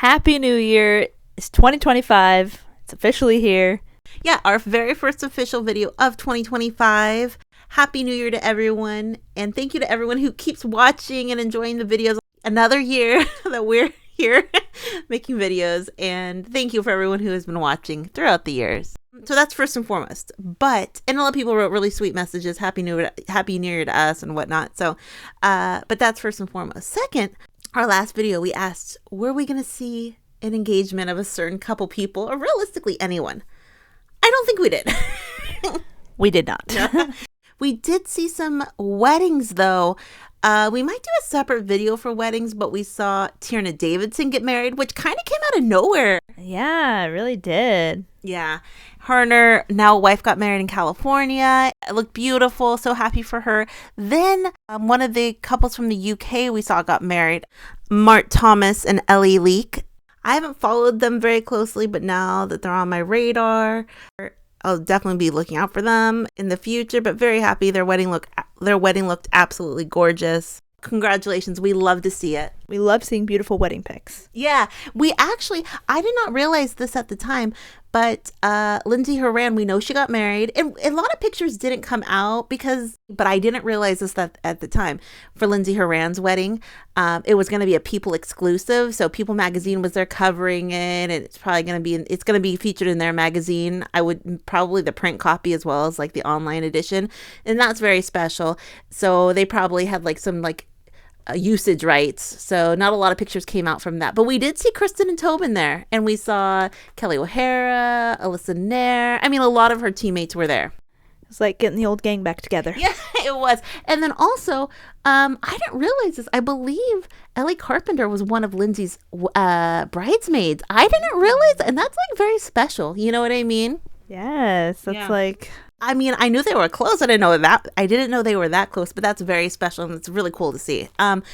Happy New Year. It's 2025. It's officially here. Yeah, our very first official video of 2025. Happy New Year to everyone. And thank you to everyone who keeps watching and enjoying the videos. Another year that we're here making videos. And thank you for everyone who has been watching throughout the years. So that's first and foremost. And a lot of people wrote really sweet messages, Happy New Year to us and whatnot. So, but that's first and foremost. Second, our last video, we asked, were we going to see an engagement of a certain couple people or realistically anyone? I don't think we did. We did not. No. We did see some weddings though. We might do a separate video for weddings, but we saw Tinera Davidson get married, which kind of came out of nowhere. Yeah, it really did. Yeah. Her and her now wife got married in California. It looked beautiful. So happy for her. Then one of the couples from the UK we saw got married. Mark Thomas and ELLIE Leek. I haven't followed them very closely, but now that they're on my radar, I'll definitely be looking out for them in the future, but very happy. Their wedding looked absolutely gorgeous. Congratulations. We love to see it. We love seeing beautiful wedding pics. Yeah. I did not realize this at the time, but Lindsay Horan, we know she got married. And a lot of pictures didn't come out but I didn't realize this at the time. For Lindsay Horan's wedding, it was going to be a People exclusive. So People magazine was there covering it, and it's probably going to be featured in their magazine. I would probably the print copy as well as like the online edition. And that's very special. So they probably had like some usage rights, so not a lot of pictures came out from that, but we did see Christen and Tobin there, and we saw Kelly O'Hara, Alyssa Nair. I mean, a lot of her teammates were there. It's like getting the old gang back together. Yeah, it was. And then also, I didn't realize this. I believe ELLIE Carpenter was one of Lindsay's bridesmaids. I didn't realize, and that's like very special. You know what I mean? Yes, that's like. I mean, I knew they were close. I didn't know they were that close, but that's very special and it's really cool to see. And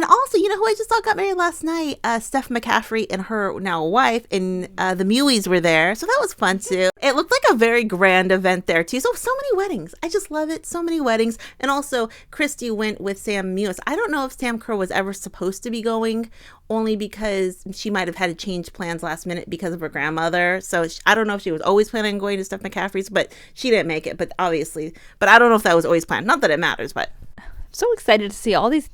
also, you know who I just saw got married last night? Steph McCaffrey and her now wife and the Mewis were there. So that was fun too. It looked like a very grand event there too. So many weddings. I just love it. So many weddings. And also Kristie went with Sam Mewis. I don't know if Sam Kerr was ever supposed to be going, only because she might have had to change plans last minute because of her grandmother. So I don't know if she was always planning on going to Steph McCaffrey's, but she didn't make it. But I don't know if that was always planned. Not that it matters, but. So excited to see all these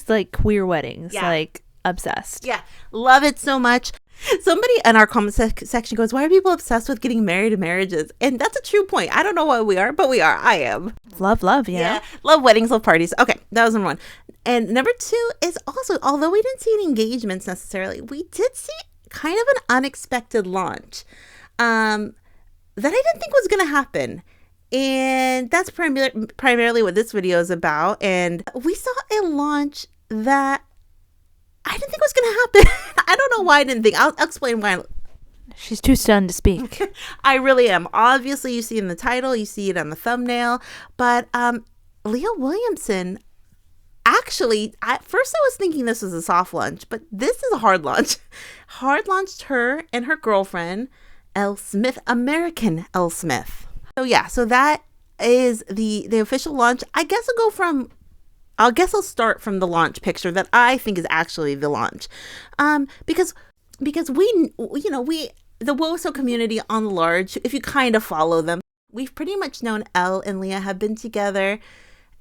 like queer weddings. Yeah. Like obsessed. Yeah. Love it so much. Somebody in our comment section goes, why are people obsessed with getting married in marriages? And that's a true point. I don't know why we are, but we are. I am. Love, yeah. Love weddings, love parties. Okay, that was number one. And number two is also, although we didn't see any engagements necessarily, we did see kind of an unexpected launch that I didn't think was going to happen. And that's primarily what this video is about. And we saw a launch that I didn't think was going to happen. I don't know why I didn't think. I'll explain why. She's too stunned to speak. I really am. Obviously, you see it in the title. You see it on the thumbnail. But Leah Williamson, actually, at first I was thinking this was a soft launch. But this is a hard launch. Hard launched her and her girlfriend, Elle Smith, American Elle Smith. So that is the official launch. I guess I'll start from the launch picture that I think is actually the launch. Because we the WOSO community on large, if you kind of follow them, we've pretty much known Elle and Leah have been together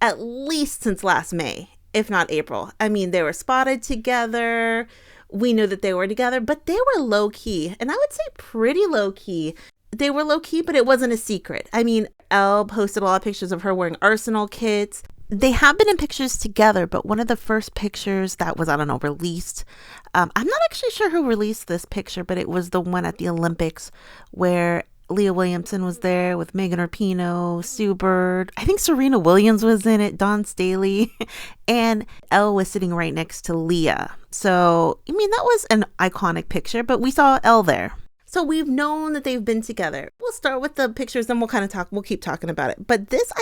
at least since last May, if not April. I mean, they were spotted together. We knew that they were together, but they were low key, and I would say pretty low key. They were low key, but it wasn't a secret. I mean, Elle posted a lot of pictures of her wearing Arsenal kits. They have been in pictures together, but one of the first pictures that was, I don't know, released. I'm not actually sure who released this picture, but it was the one at the Olympics where Leah Williamson was there with Megan Rapinoe, Sue Bird. I think Serena Williams was in it, Don Staley, and Elle was sitting right next to Leah. So, I mean, that was an iconic picture, but we saw Elle there. So we've known that they've been together. We'll start with the pictures, then we'll keep talking about it. But this,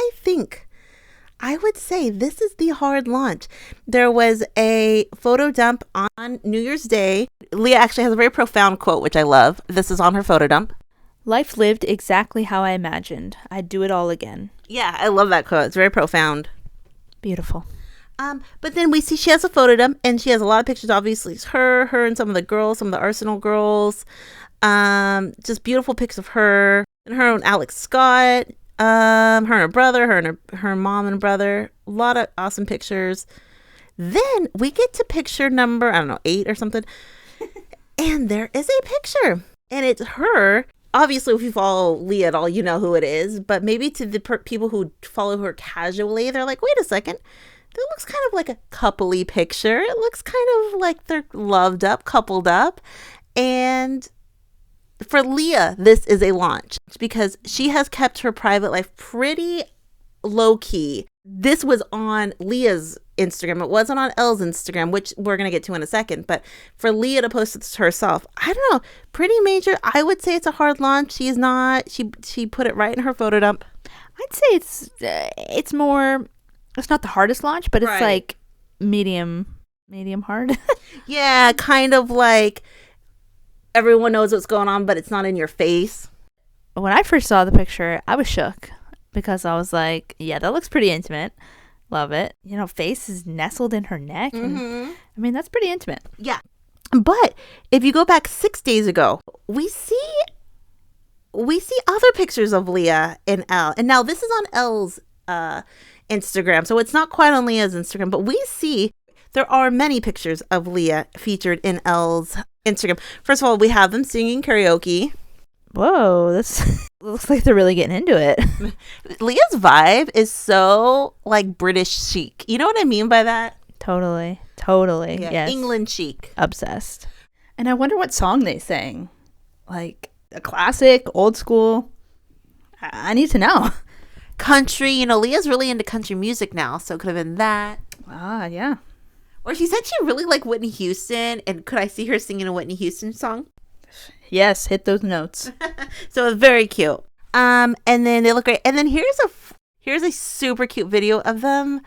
I would say this is the hard launch. There was a photo dump on New Year's Day. Leah actually has a very profound quote, which I love. This is on her photo dump. Life lived exactly how I imagined. I'd do it all again. Yeah, I love that quote. It's very profound. Beautiful. But then we see she has a photo dump, and she has a lot of pictures. Obviously, it's her and some of the girls, some of the Arsenal girls. Just beautiful pics of her and her and Alex Scott. Her and her brother, her mom and brother. A lot of awesome pictures. Then we get to picture number, I don't know, 8 or something. And there is a picture. And it's her. Obviously, if you follow Leah at all, you know who it is. But maybe to the people who follow her casually, they're like, wait a second. That looks kind of like a coupley picture. It looks kind of like they're loved up, coupled up. And for Leah, this is a launch because she has kept her private life pretty low key. This was on Leah's Instagram. It wasn't on Elle's Instagram, which we're going to get to in a second. But for Leah to post it herself, I don't know, pretty major. I would say it's a hard launch. She's not, she put it right in her photo dump. I'd say it's more, it's not the hardest launch, but it's like medium hard. Yeah, kind of like everyone knows what's going on, but it's not in your face. When I first saw the picture, I was shook because I was like, yeah, that looks pretty intimate. Love it. You know, face is nestled in her neck. And, I mean, that's pretty intimate. Yeah. But if you go back 6 days ago, we see other pictures of Leah and Elle. And now this is on Elle's Instagram. So it's not quite on Leah's Instagram, but we see there are many pictures of Leah featured in Elle's Instagram. First of all, we have them singing karaoke. Whoa, this looks like they're really getting into it. Leah's vibe is so like British chic. You know what I mean by that? Totally. Yeah, Yes. England chic. Obsessed. And I wonder what song they sang. Like a classic, old school. I need to know. Country, you know, Leah's really into country music now, so it could have been that. Ah, yeah. Or she said she really liked Whitney Houston, and could I see her singing a Whitney Houston song? Yes, hit those notes. So it's very cute. And then they look great. And then here's a super cute video of them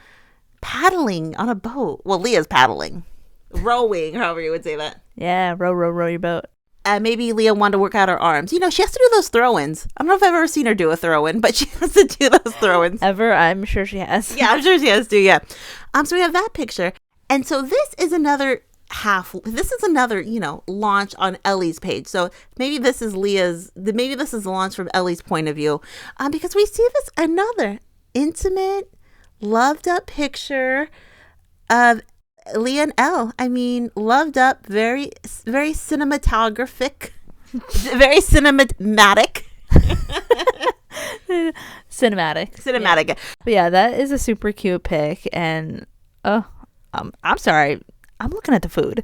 paddling on a boat. Well, Leah's paddling, rowing, however you would say that. Yeah, row your boat. Maybe Leah wanted to work out her arms. You know, she has to do those throw-ins. I don't know if I've ever seen her do a throw-in, but she has to do those throw-ins. Ever? I'm sure she has. Yeah, I'm sure she has to, yeah. So we have that picture. And so this is another, you know, launch on Ellie's page. So maybe this is the launch from Ellie's point of view. Because we see this another intimate, loved up picture of Leah and Elle. I mean, loved up, very, very cinematographic, very cinematic. Cinematic. Yeah. But yeah, that is a super cute pic. And I'm sorry, I'm looking at the food.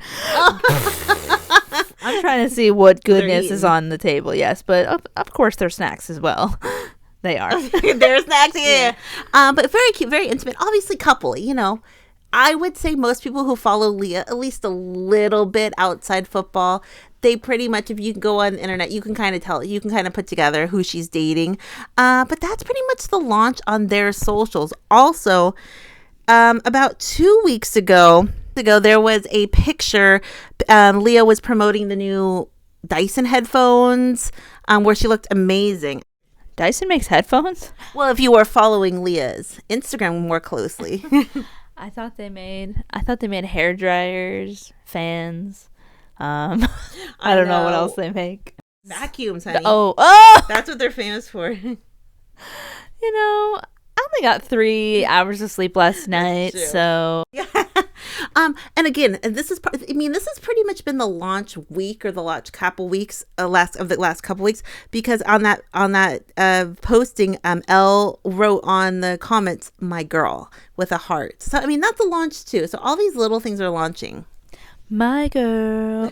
I'm trying to see what goodness is on the table. Yes, but of course there's snacks as well. They are. There's snacks here. Yeah. But very cute, very intimate. Obviously coupley, you know. I would say most people who follow Leah at least a little bit outside football, they pretty much, if you go on the internet, you can kind of tell, you can kind of put together who she's dating. But that's pretty much the launch on their socials. Also, about 2 weeks ago, there was a picture. Leah was promoting the new Dyson headphones, where she looked amazing. Dyson makes headphones? Well, if you were following Leah's Instagram more closely. I thought they made hair dryers, fans. I don't know what else they make. Vacuums, honey. Oh! That's what they're famous for. You know, I only got 3 hours of sleep last night, so yeah. And again, this is pretty much been the launch week or the launch couple weeks, last couple weeks, because on that posting, Elle wrote on the comments, "My girl," with a heart. So I mean, that's a launch too. So all these little things are launching. My girl.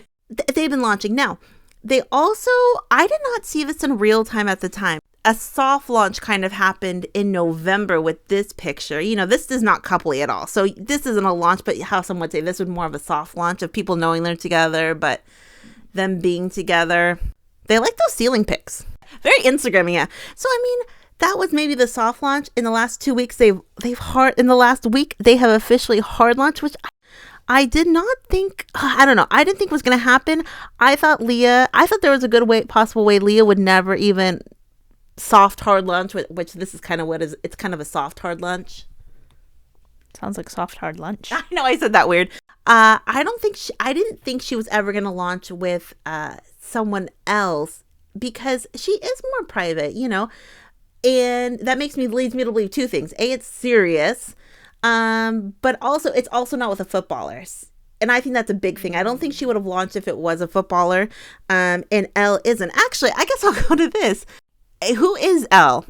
They've been launching. Now, they also, I did not see this in real time at the time. A soft launch kind of happened in November with this picture. You know, this is not coupley at all. So this isn't a launch, but how some would say this would more of a soft launch of people knowing they're together, but them being together. They like those ceiling pics. Very Instagram-y, yeah. So, I mean, that was maybe the soft launch. In the last 2 weeks, in the last week, they have officially hard launch, which I did not think, I don't know, I didn't think was going to happen. I thought there was a good possible way Leah would never even soft hard launch, which this is kind of it's kind of a soft hard launch. Sounds like soft hard lunch. I know I said that weird. I didn't think she was ever going to launch with someone else because she is more private, and that leads me to believe two things. A, it's serious, but also it's also not with a footballer. And I think that's a big thing. I don't think she would have launched if it was a footballer. And Elle isn't. Actually, I guess I'll go to this. Who is Elle?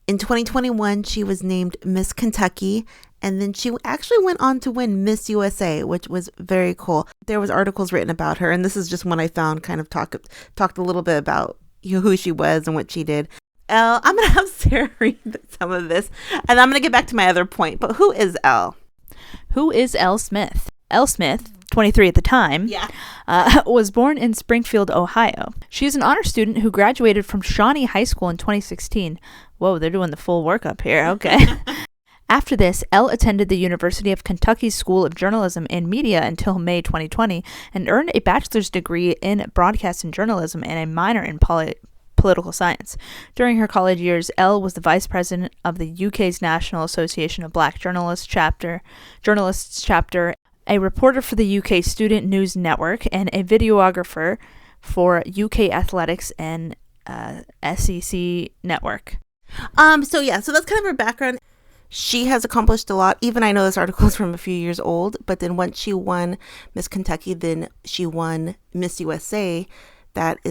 In 2021, she was named Miss Kentucky, and then she actually went on to win Miss USA, which was very cool. There was articles written about her, and this is just one I found, kind of talked a little bit about who she was and what she did. Elle, I'm going to have Sarah read some of this, and I'm going to get back to my other point, but who is Elle? Who is Elle Smith? Elle Smith, 23 at the time, was born in Springfield, Ohio. She's an honor student who graduated from Shawnee High School in 2016. Whoa, they're doing the full workup here. Okay. After this, Elle attended the University of Kentucky's School of Journalism and Media until May 2020 and earned a bachelor's degree in broadcast and journalism and a minor in political science. During her college years, Elle was the vice president of the UK's National Association of Black Journalists chapter, a reporter for the UK Student News Network, and a videographer for UK Athletics and SEC Network. So that's kind of her background. She has accomplished a lot. Even I know this article is from a few years old, but then once she won Miss Kentucky, then she won Miss USA. That's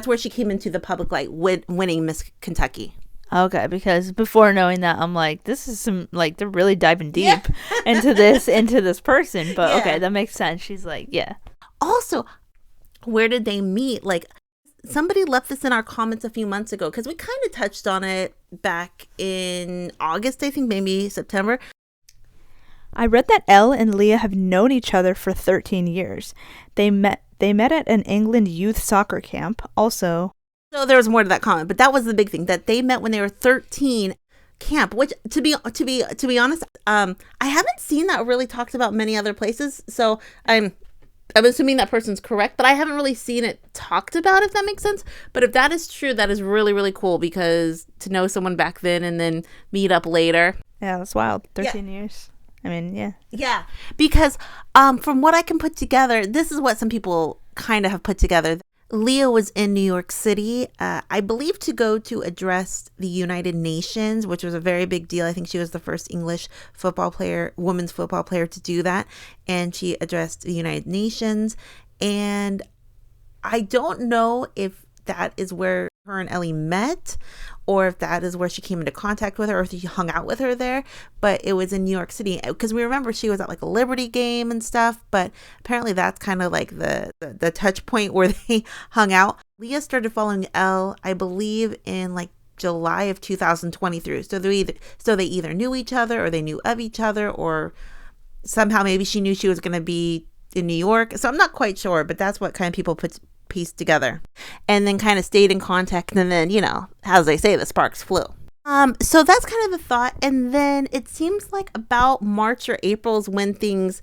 where she came into the public light, winning Miss Kentucky. Okay, because before knowing that, I'm like, this is some, like, they're really diving deep into this person. But okay, that makes sense. She's like, Also, where did they meet? Like, somebody left this in our comments a few months ago because we kind of touched on it back in August, I think, maybe September. I read that Elle and Leah have known each other for 13 years. They met at an England youth soccer camp. Also, so there was more to that comment, but that was the big thing, that they met when they were 13 camp, which to be honest, I haven't seen that really talked about many other places. So I'm assuming that person's correct, but I haven't really seen it talked about, if that makes sense. But if that is true, that is really, really cool, because to know someone back then and then meet up later. Yeah, that's wild. 13 years. I mean, yeah. Yeah, because from what I can put together, this is what some people kind of have put together. Leah was in New York City, I believe, to go to address the United Nations, which was a very big deal. I think she was the first English women's football player to do that. And she addressed the United Nations. And I don't know if that is where her and Ellie met, or if that is where she came into contact with her, or if she hung out with her there. But it was in New York City, because we remember she was at like a Liberty game and stuff, but apparently that's kind of like the touch point where they hung out. Leah started following Elle, I believe, in like July of 2023. So they either knew each other, or they knew of each other, or somehow maybe she knew she was going to be in New York. So I'm not quite sure, but that's what kind of people pieced together, and then kind of stayed in contact, and then, as they say, the sparks flew. So that's kind of the thought. And then it seems like about March or April is when things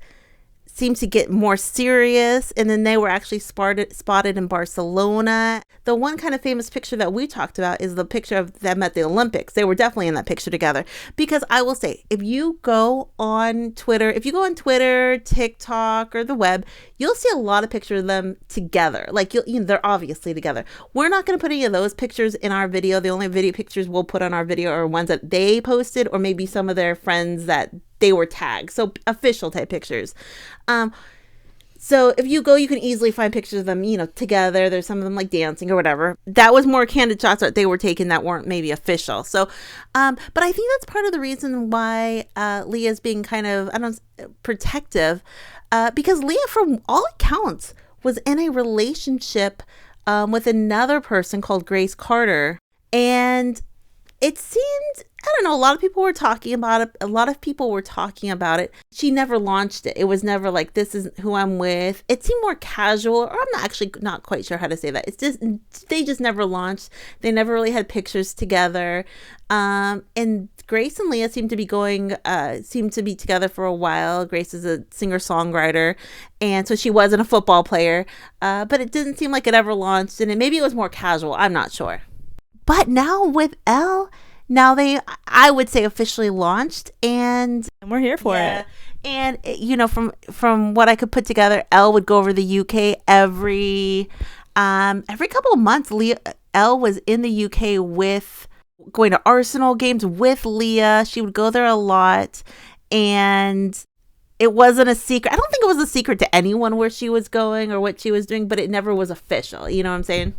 seemed to get more serious, and then they were actually spotted in Barcelona. The one kind of famous picture that we talked about is the picture of them at the Olympics. They were definitely in that picture together, because I will say, if you go on Twitter, TikTok, or the web, you'll see a lot of pictures of them together. Like, they're obviously together. We're not going to put any of those pictures in our video. The only video pictures we'll put on our video are ones that they posted, or maybe some of their friends that they were tagged. So official type pictures. So if you go, you can easily find pictures of them, together. There's some of them like dancing or whatever. That was more candid shots that they were taking that weren't maybe official. So, but I think that's part of the reason why Leah's being kind of, protective, because Leah, from all accounts, was in a relationship with another person called Grace Carter. And it seemed, a lot of people were talking about it. She never launched it. It was never like, this is who I'm with. It seemed more casual, or I'm not quite sure how to say that. It's just, they just never launched. They never really had pictures together. And Grace and Leah seem to be together for a while. Grace is a singer-songwriter, and so she wasn't a football player. But it didn't seem like it ever launched, and maybe it was more casual. I'm not sure. But now with Elle, now they, I would say, officially launched, and we're here for it. And you know, from what I could put together, Elle would go over the UK every couple of months. Elle was in the UK with going to Arsenal games with Leah. She would go there a lot, and it wasn't a secret. I don't think it was a secret to anyone where she was going or what she was doing, but it never was official. You know what I'm saying?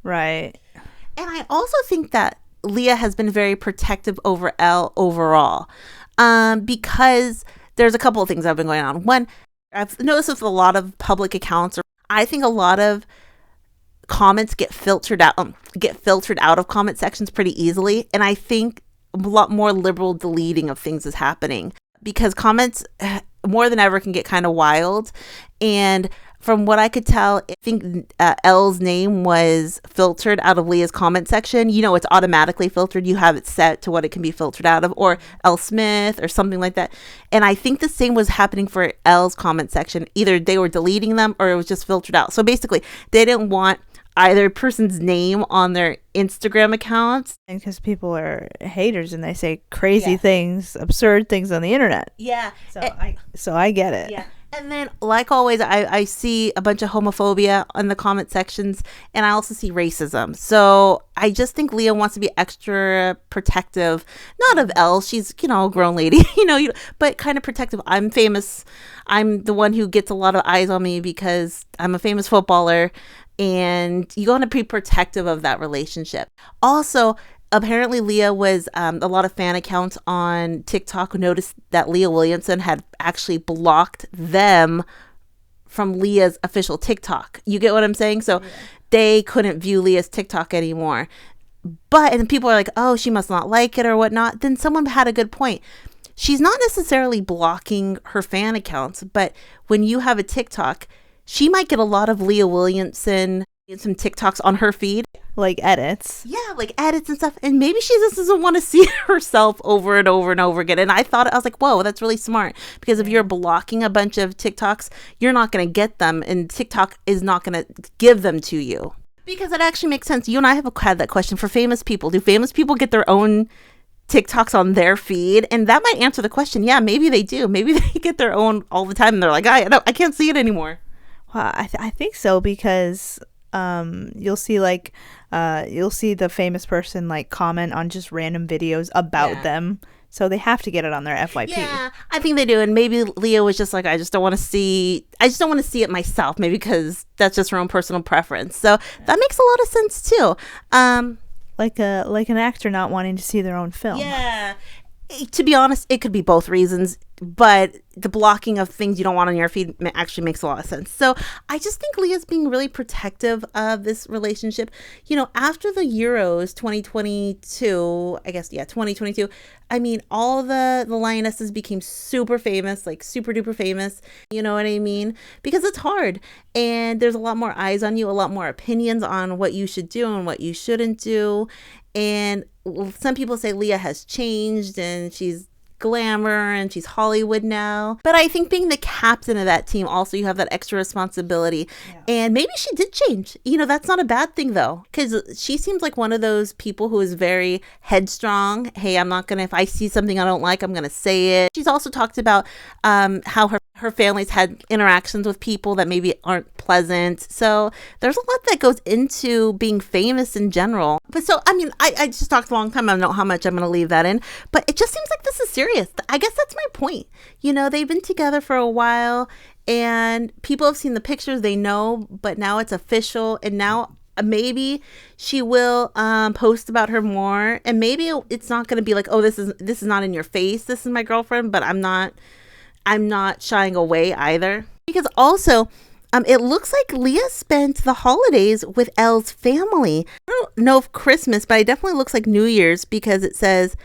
Right. And I also think that Leah has been very protective over Elle overall, because there's a couple of things that have been going on. One, I've noticed with a lot of public accounts, I think a lot of comments get filtered out of comment sections pretty easily, and I think a lot more liberal deleting of things is happening because comments more than ever can get kind of wild. And from what I could tell, I think Elle's name was filtered out of Leah's comment section. You know, it's automatically filtered. You have it set to what it can be filtered out of, or Elle Smith or something like that. And I think the same was happening for Elle's comment section. Either they were deleting them or it was just filtered out. So basically, they didn't want either person's name on their Instagram accounts. And because people are haters and they say crazy things, absurd things on the internet. Yeah. So I get it. Yeah. And then, like always, I see a bunch of homophobia in the comment sections, and I also see racism. So I just think Leah wants to be extra protective, not of Elle. She's, you know, a grown lady, but kind of protective. I'm famous. I'm the one who gets a lot of eyes on me because I'm a famous footballer, and you want to be protective of that relationship. Also, apparently Leah was, a lot of fan accounts on TikTok noticed that Leah Williamson had actually blocked them from Leah's official TikTok. You get what I'm saying? So they couldn't view Leah's TikTok anymore. And people are like, oh, she must not like it or whatnot. Then someone had a good point. She's not necessarily blocking her fan accounts, but when you have a TikTok, she might get a lot of Leah Williamson and some TikToks on her feed. Like edits. Yeah, like edits and stuff. And maybe she just doesn't want to see herself over and over and over again. And I was like, whoa, that's really smart. Because if you're blocking a bunch of TikToks, you're not going to get them. And TikTok is not going to give them to you. Because it actually makes sense. You and I have had that question for famous people. Do famous people get their own TikToks on their feed? And that might answer the question. Yeah, maybe they do. Maybe they get their own all the time. And they're like, I can't see it anymore. Well, I think so, because you'll see the famous person like comment on just random videos about them, so they have to get it on their FYP. Yeah, I think they do. And maybe Leah was just like, I just don't want to see it myself, maybe because that's just her own personal preference. So that makes a lot of sense too. Like an actor not wanting to see their own film. Yeah, to be honest, it could be both reasons, but the blocking of things you don't want on your feed actually makes a lot of sense. So I just think Leah's being really protective of this relationship. You know, after the Euros 2022, 2022, I mean, all the Lionesses became super famous, like super duper famous. You know what I mean? Because it's hard, and there's a lot more eyes on you, a lot more opinions on what you should do and what you shouldn't do. And some people say Leah has changed and she's glamour and she's Hollywood now. But I think being the captain of that team, also you have that extra responsibility. Yeah. And maybe she did change. You know, that's not a bad thing though, because she seems like one of those people who is very headstrong. Hey, if I see something I don't like, I'm going to say it. She's also talked about how her family's had interactions with people that maybe aren't pleasant. So there's a lot that goes into being famous in general. But so, I mean, I just talked a long time. I don't know how much I'm going to leave that in, but it just seems like this is serious. I guess that's my point. You know, they've been together for a while and people have seen the pictures, they know, but now it's official. And now maybe she will post about her more. And maybe it's not going to be like, oh, this is not in your face. This is my girlfriend, but I'm not shying away either. Because also, it looks like Leah spent the holidays with Elle's family. I don't know if Christmas, but it definitely looks like New Year's, because it says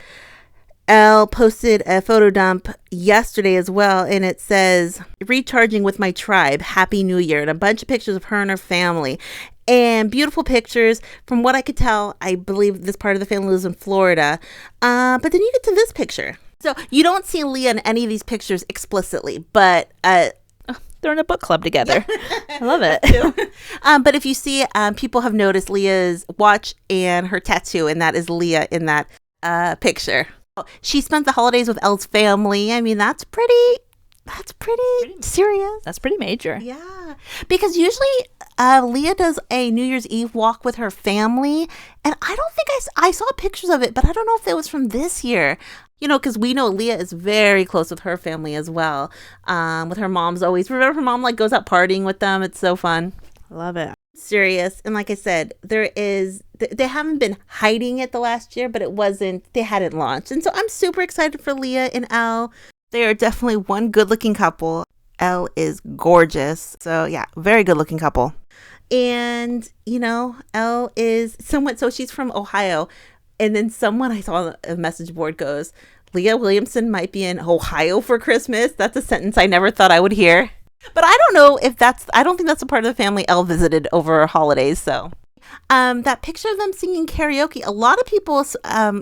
Elle posted a photo dump yesterday as well, and it says, recharging with my tribe, Happy New Year, and a bunch of pictures of her and her family. And beautiful pictures. From what I could tell, I believe this part of the family lives in Florida. But then you get to this picture. So you don't see Leah in any of these pictures explicitly, but they're in a book club together. Yeah. I love it. But if you see, people have noticed Leah's watch and her tattoo, and that is Leah in that picture. She spent the holidays with Elle's family. I mean, that's pretty serious. That's pretty major. Yeah, because usually Leah does a New Year's Eve walk with her family, and I don't think I saw pictures of it, but I don't know if it was from this year. You know, because we know Leah is very close with her family as well. With her mom's always. Remember, her mom like goes out partying with them. It's so fun. Love it. Serious. And like I said, they haven't been hiding it the last year, but they hadn't launched. And so I'm super excited for Leah and Elle. They are definitely one good looking couple. Elle is gorgeous. So yeah, very good looking couple. And, you know, Elle is somewhat, so she's from Ohio. And then someone I saw on a message board goes, Leah Williamson might be in Ohio for Christmas. That's a sentence I never thought I would hear. But I don't know if I don't think that's a part of the family Elle visited over holidays. So that picture of them singing karaoke, a lot of people,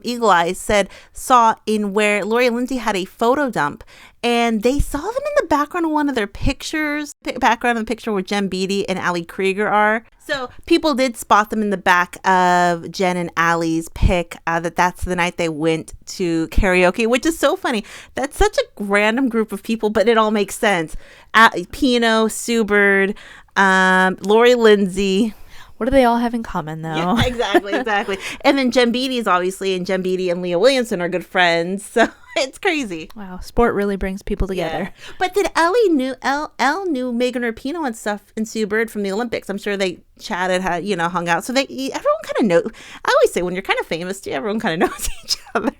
Eagle Eyes saw in where Lori and Lindsay had a photo dump, and they saw them in the background of one of their pictures, background of the picture where Jen Beatty and Ali Krieger are. So people did spot them in the back of Jen and Allie's pic, that's the night they went to karaoke, which is so funny. That's such a random group of people, but it all makes sense. Pinoe, Sue Bird, Lori Lindsay. What do they all have in common, though? Yeah, exactly. And then Jen Beatty and Jen Beatty and Leah Williamson are good friends. So it's crazy. Wow, sport really brings people together. Yeah. But did Elle knew Megan Rapinoe and stuff and Sue Bird from the Olympics? I'm sure they chatted, hung out. So everyone kind of knows. I always say when you're kind of famous, everyone kind of knows each other.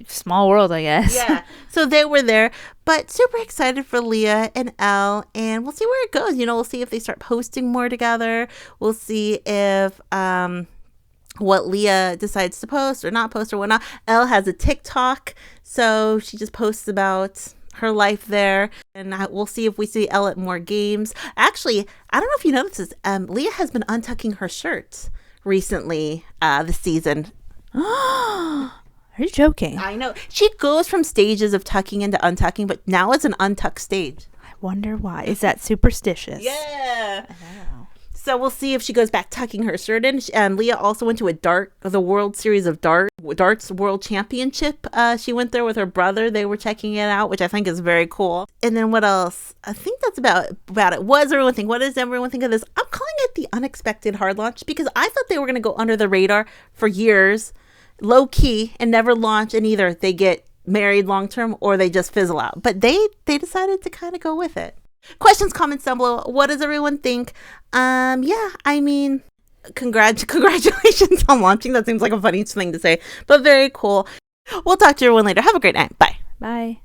Small world, I guess. Yeah. So they were there, but super excited for Leah and Elle, and we'll see where it goes. You know, we'll see if they start posting more together. We'll see if what Leah decides to post or not post or whatnot. Elle has a TikTok, so she just posts about her life there, and we'll see if we see Elle at more games. Actually, I don't know if you noticed this, Leah has been untucking her shirt recently this season. Are you joking? I know. She goes from stages of tucking into untucking, but now it's an untucked stage. I wonder why. Is that superstitious? Yeah. I know. So we'll see if she goes back tucking her shirt in. Leah also went to the World Series of Darts World Championship. She went there with her brother. They were checking it out, which I think is very cool. And then what else? I think that's about it. What does everyone think of this? I'm calling it the unexpected hard launch because I thought they were going to go under the radar for years, low key, and never launch, and either they get married long term or they just fizzle out. But they decided to kind of go with it. Questions, comments down below. What does everyone think? Yeah, I mean, congratulations on launching. That seems like a funny thing to say, but very cool. We'll talk to everyone later. Have a great night. Bye. Bye.